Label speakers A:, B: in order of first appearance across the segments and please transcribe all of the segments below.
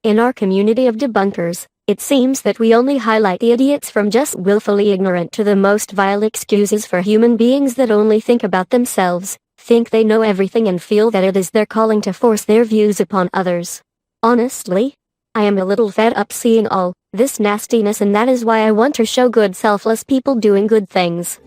A: In our community of debunkers, it seems that we only highlight the idiots from just willfully ignorant to the most vile excuses for human beings that only think about themselves, think they know everything and feel that it is their calling to force their views upon others. Honestly, I am a little fed up seeing all this nastiness, and that is why I want to show good selfless people doing good things.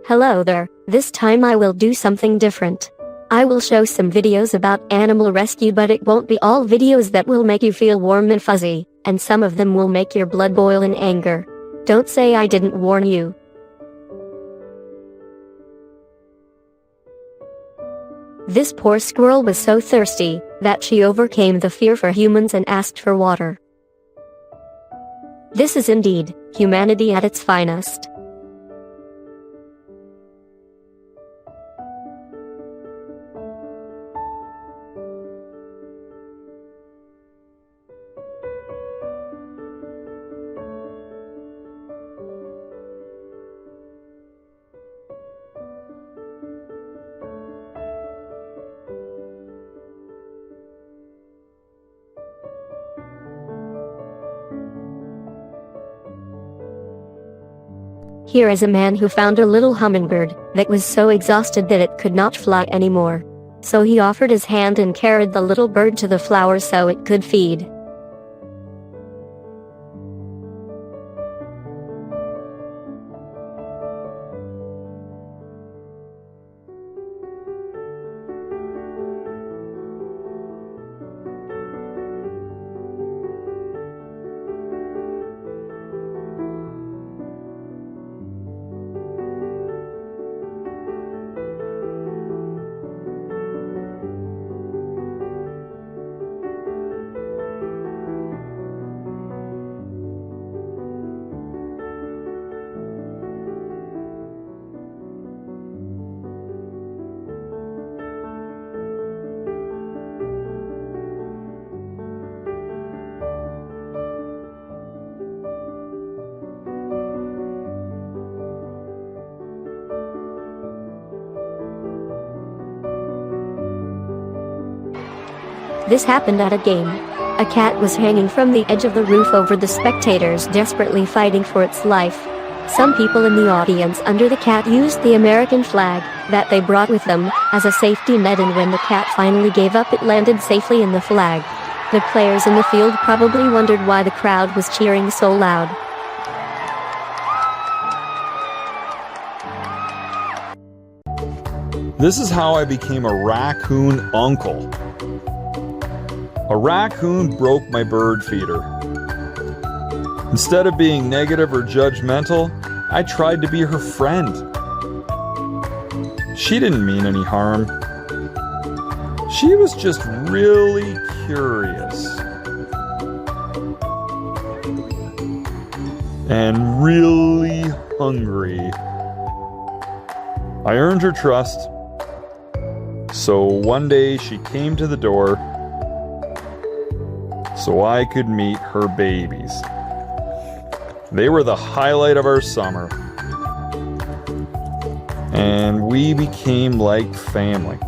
A: Hello there, this time I will do something different. I will show some videos about animal rescue, but it won't be all videos that will make you feel warm and fuzzy, and some of them will make your blood boil in anger. Don't say I didn't warn you. This poor squirrel was so thirsty that she overcame the fear for humans and asked for water. This is indeed humanity at its finest. Here is a man who found a little hummingbird that was so exhausted that it could not fly anymore. So he offered his hand and carried the little bird to the flowers so it could feed. This happened at a game. A cat was hanging from the edge of the roof over the spectators, desperately fighting for its life. Some people in the audience under the cat used the American flag that they brought with them as a safety net, and when the cat finally gave up, it landed safely in the flag. The players in the field probably wondered why the crowd was cheering so loud.
B: This is how I became a raccoon uncle. A raccoon broke my bird feeder. Instead of being negative or judgmental, I tried to be her friend. She didn't mean any harm. She was just really curious. And really hungry. I earned her trust. So one day she came to the door so I could meet her babies. They were the highlight of our summer. And we became like family.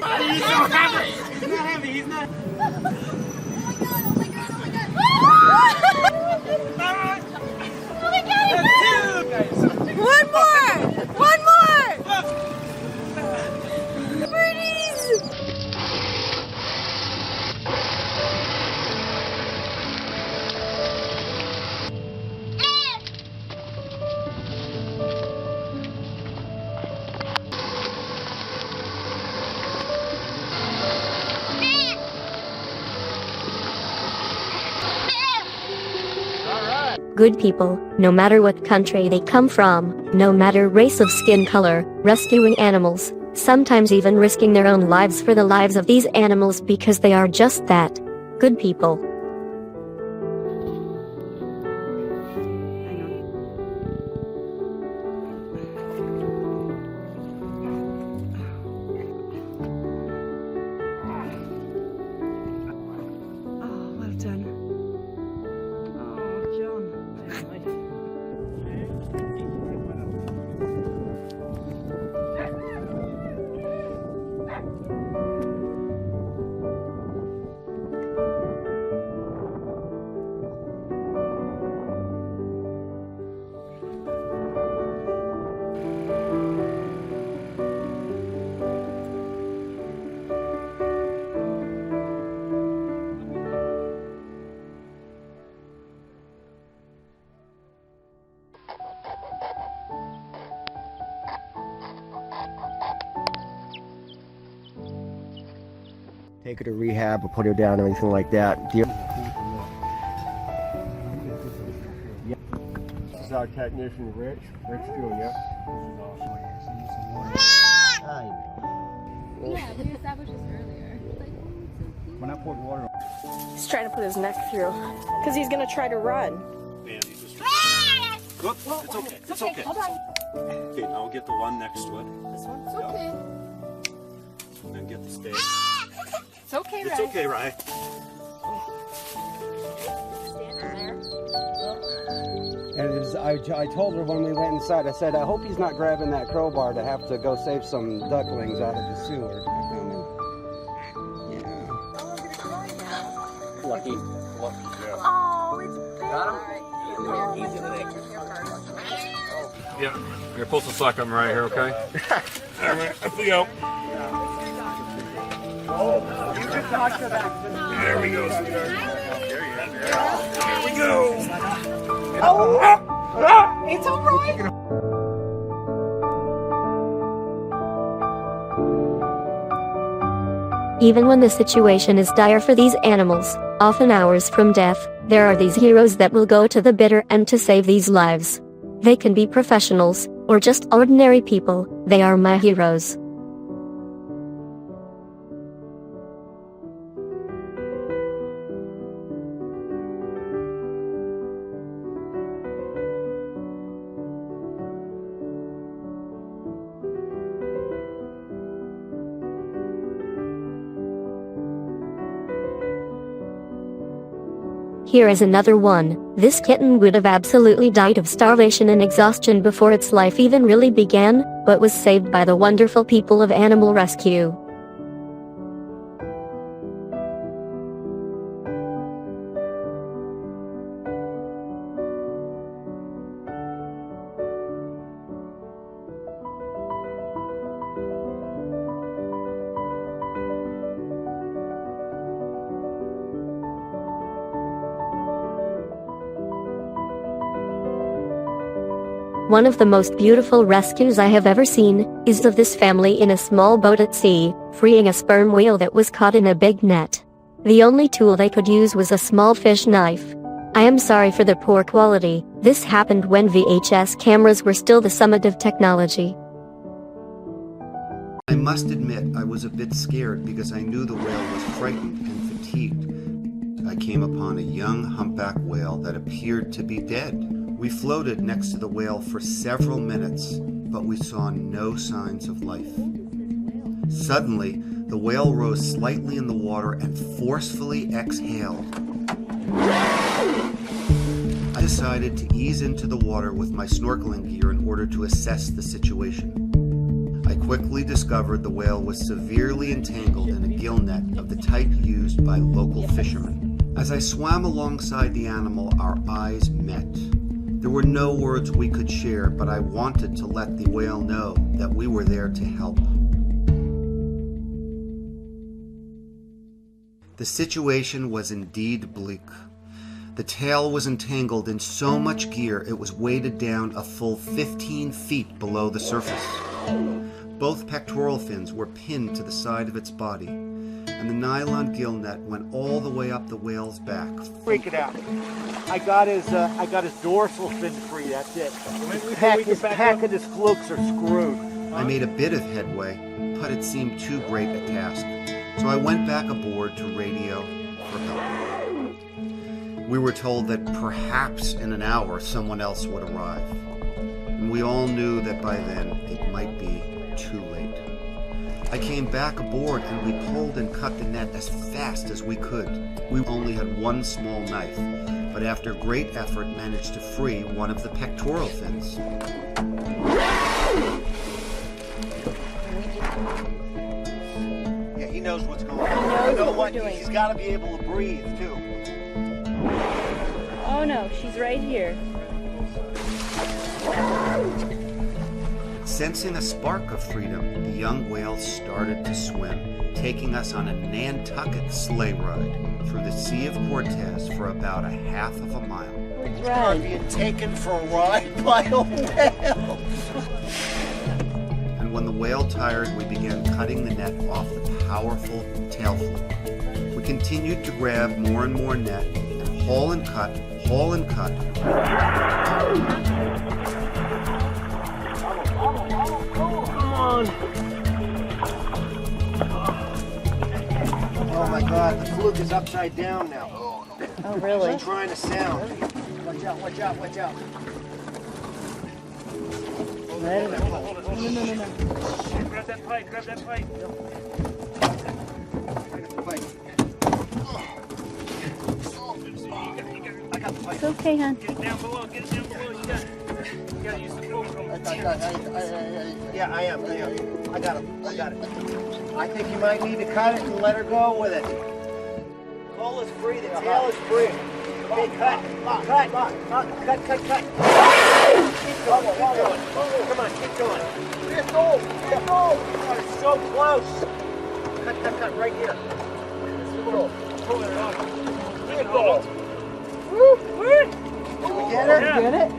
C: He's so happy! He's not happy, he's not.
D: One more! One more! Birdies!
A: Good people, no matter what country they come from, no matter race of skin color, rescuing animals, sometimes even risking their own lives for the lives of these animals because they are just that. Good people.
D: Oh, well done.
E: take her to rehab or put her down or anything like that. This is our technician, Rich Jr.
D: Yeah, we established this earlier.
C: When I poured water
D: He's trying to put his neck through because he's gonna try to run.
F: Look, it's okay. It's okay.
D: Hold on.
F: Okay, now we'll get the one next to it.
D: This one's
F: Yep.
D: okay.
F: And then get the stake.
D: It's okay,
F: It's
D: right?
F: okay, Ryan.
D: Standing there.
E: And it is, I told her when we went inside, I said, I hope he's not grabbing that crowbar to have to go save some ducklings out of the sewer. Yeah.
C: Lucky.
D: Oh, it's big.
C: Got him? Yeah. You're supposed to suck him right here, okay? Alright, up we go. There we go. There we go.
D: It's alright.
A: Even when the situation is dire for these animals, often hours from death, there are these heroes that will go to the bitter end to save these lives. They can be professionals, or just ordinary people. They are my heroes. Here is another one. This kitten would have absolutely died of starvation and exhaustion before its life even really began, but was saved by the wonderful people of animal rescue. One of the most beautiful rescues I have ever seen is of this family in a small boat at sea, freeing a sperm whale that was caught in a big net. The only tool they could use was a small fish knife. I am sorry for the poor quality. This happened when VHS cameras were still the summit of technology.
G: I must admit I was a bit scared because I knew the whale was frightened and fatigued. I came upon a young humpback whale that appeared to be dead. We floated next to the whale for several minutes, but we saw no signs of life. Suddenly, the whale rose slightly in the water and forcefully exhaled. I decided to ease into the water with my snorkeling gear in order to assess the situation. I quickly discovered the whale was severely entangled in a gill net of the type used by local fishermen. As I swam alongside the animal, our eyes met. There were no words we could share, but I wanted to let the whale know that we were there to help. The situation was indeed bleak. The tail was entangled in so much gear it was weighted down a full 15 feet below the surface. Both pectoral fins were pinned to the side of its body, and the nylon gill net went all the way up the whale's back.
E: Freak it out. I got his dorsal fin free, that's it. His pack and his flukes are screwed.
G: I made a bit of headway, but it seemed too great a task, so I went back aboard to radio for help. We were told that perhaps in an hour someone else would arrive, and we all knew that by then it might be too late. I came back aboard and we pulled and cut the net as fast as we could. We only had one small knife, but after great effort managed to free one of the pectoral fins.
E: Yeah, he knows what's going on.
D: He knows what we're doing.
E: He's got to be able to breathe, too.
D: Oh no, she's right here.
G: Sensing a spark of freedom, the young whale started to swim, taking us on a Nantucket sleigh ride through the Sea of Cortez for about a half of a mile.
E: We're being taken for a ride by a whale.
G: And when the whale tired, we began cutting the net off the powerful tail fluke. We continued to grab more and more net and haul and cut, haul and cut.
E: Come on. Oh my God, the fluke is upside down now.
D: Oh, really?
E: She's trying to sound. Watch out, watch out, watch out.
D: Hold it. No.
E: Grab that pipe, grab that pipe. I got the pipe.
D: It's okay, hon.
E: Get it down below, get it down below. You gotta use the fulcrum. Yeah, I am. I got it. I think you might need to cut it and let her go with it. Pole is free, the tail is free. Okay, cut. Keep going. Come on, keep going. Oh, it's so close. Cut, right here. Pulling it off. Vehicle. Did we get it?
D: Yeah. Get it?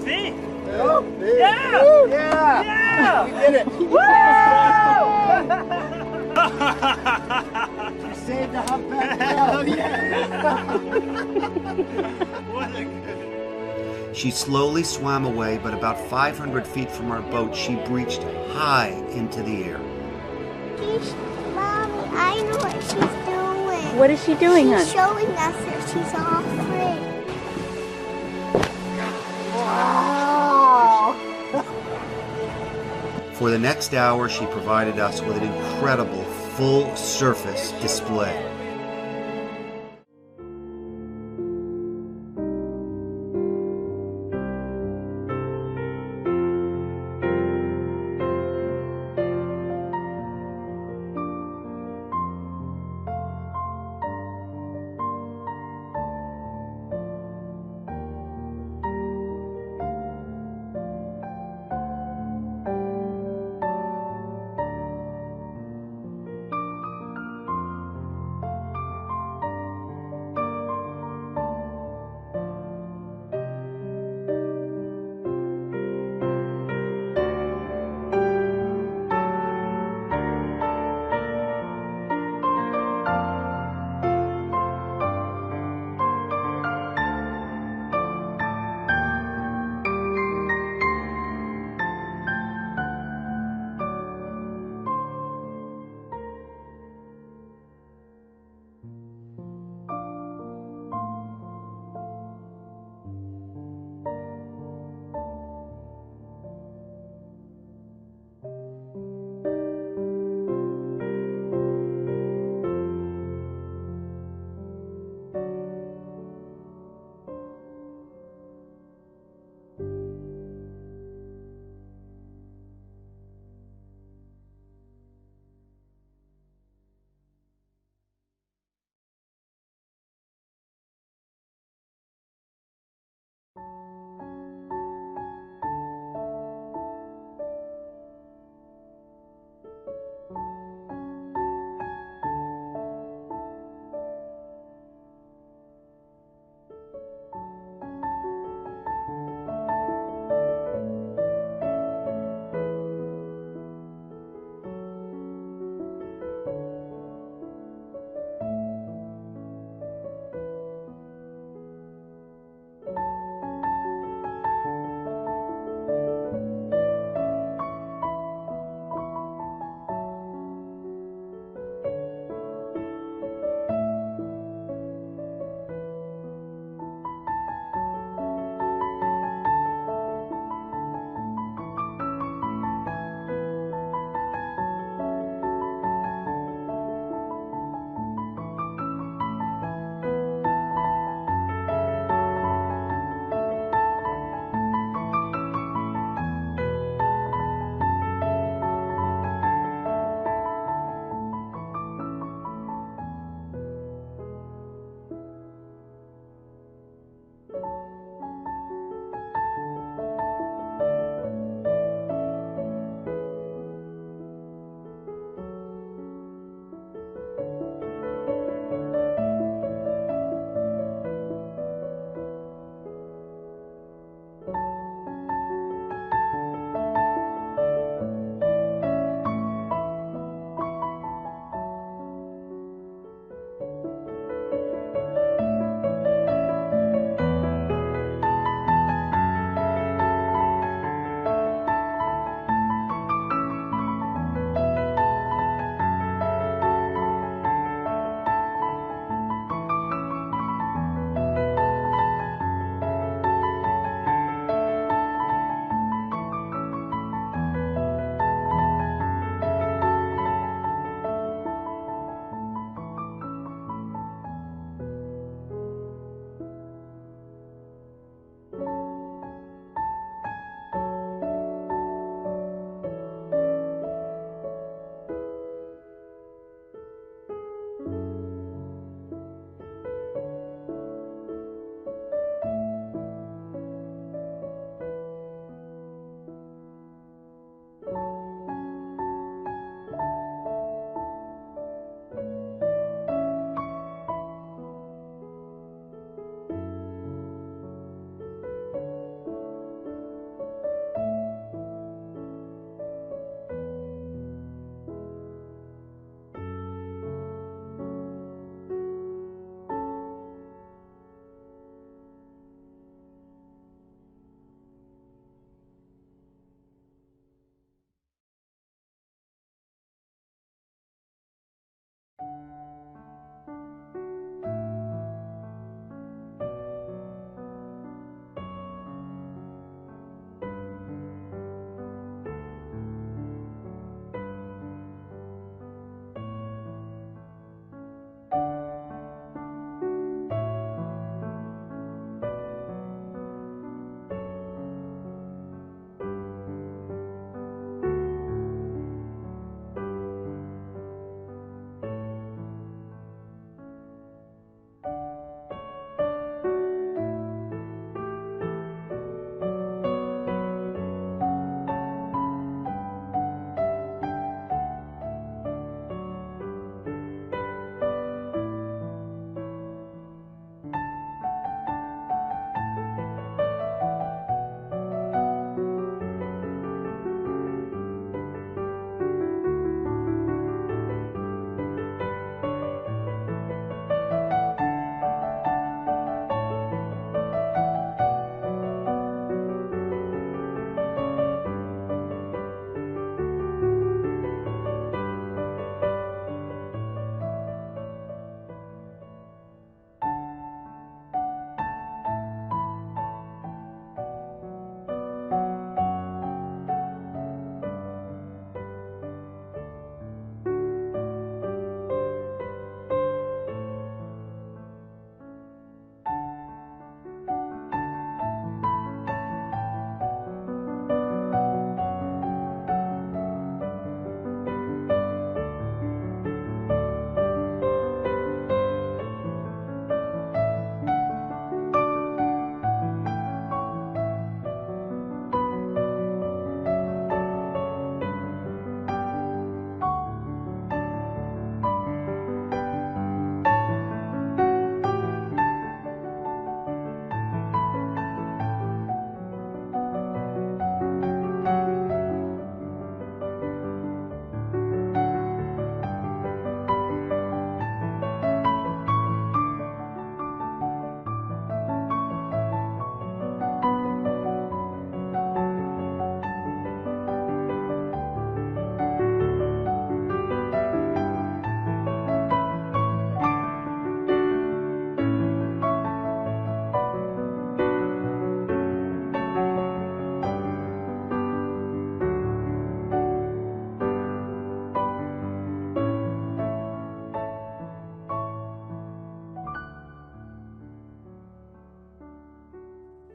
E: See?
D: Yeah!
E: Yeah! We did it! Woo! You saved the humpback whale! Oh, yeah! What a good...
G: She slowly swam away, but about 500 feet from our boat, she breached high into the air.
H: Mommy, I know what she's doing.
D: What is she doing, hon?
H: She's showing us that she's all free.
D: Wow!
G: For the next hour, she provided us with an incredible full-surface display.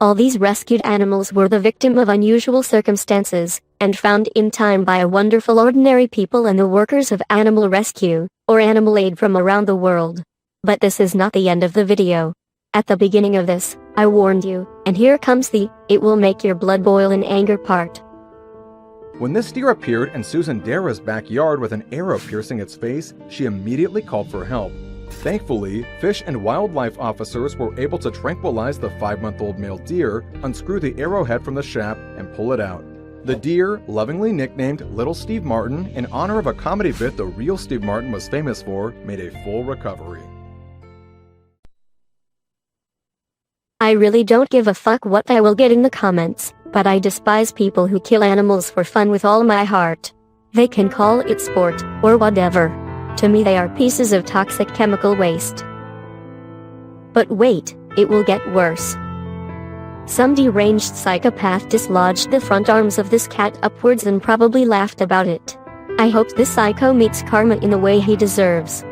A: All these rescued animals were the victim of unusual circumstances, and found in time by a wonderful ordinary people and the workers of animal rescue, or animal aid from around the world. But this is not the end of the video. At the beginning of this, I warned you, and here comes the, it will make your blood boil in anger part.
I: When this deer appeared in Susan Dara's backyard with an arrow piercing its face, she immediately called for help. Thankfully, Fish and Wildlife officers were able to tranquilize the 5-month-old male deer, unscrew the arrowhead from the shaft, and pull it out. The deer, lovingly nicknamed Little Steve Martin in honor of a comedy bit the real Steve Martin was famous for, made a full recovery.
A: I really don't give a fuck what I will get in the comments, but I despise people who kill animals for fun with all my heart. They can call it sport, or whatever. To me they are pieces of toxic chemical waste. But wait, it will get worse. Some deranged psychopath dislodged the front arms of this cat upwards and probably laughed about it. I hope this psycho meets karma in the way he deserves.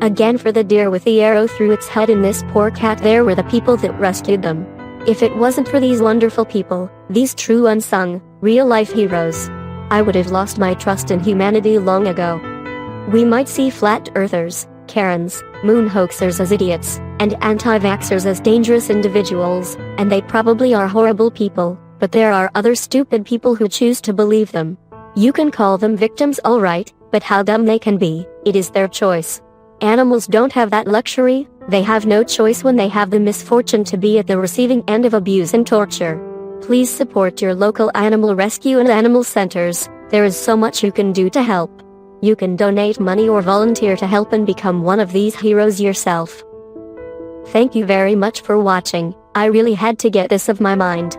A: Again for the deer with the arrow through its head and this poor cat, there were the people that rescued them. If it wasn't for these wonderful people, these true unsung, real-life heroes, I would have lost my trust in humanity long ago. We might see flat earthers, Karens, moon hoaxers as idiots, and anti-vaxxers as dangerous individuals, and they probably are horrible people, but there are other stupid people who choose to believe them. You can call them victims, alright, but how dumb they can be, it is their choice. Animals don't have that luxury, they have no choice when they have the misfortune to be at the receiving end of abuse and torture. Please support your local animal rescue and animal centers, there is so much you can do to help. You can donate money or volunteer to help and become one of these heroes yourself. Thank you very much for watching, I really had to get this off my mind.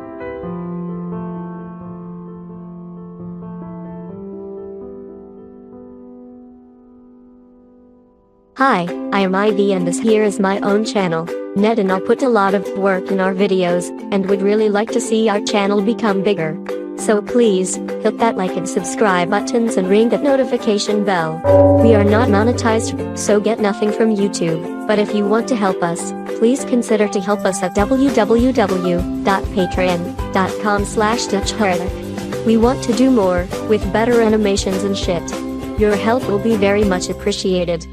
A: Hi, I am Ivy and this here is my own channel. Ned and I put a lot of work in our videos, and would really like to see our channel become bigger. So please, hit that like and subscribe buttons and ring that notification bell. We are not monetized, so get nothing from YouTube, but if you want to help us, please consider to help us at www.patreon.com/DUTCHHERETIC. We want to do more, with better animations and shit. Your help will be very much appreciated.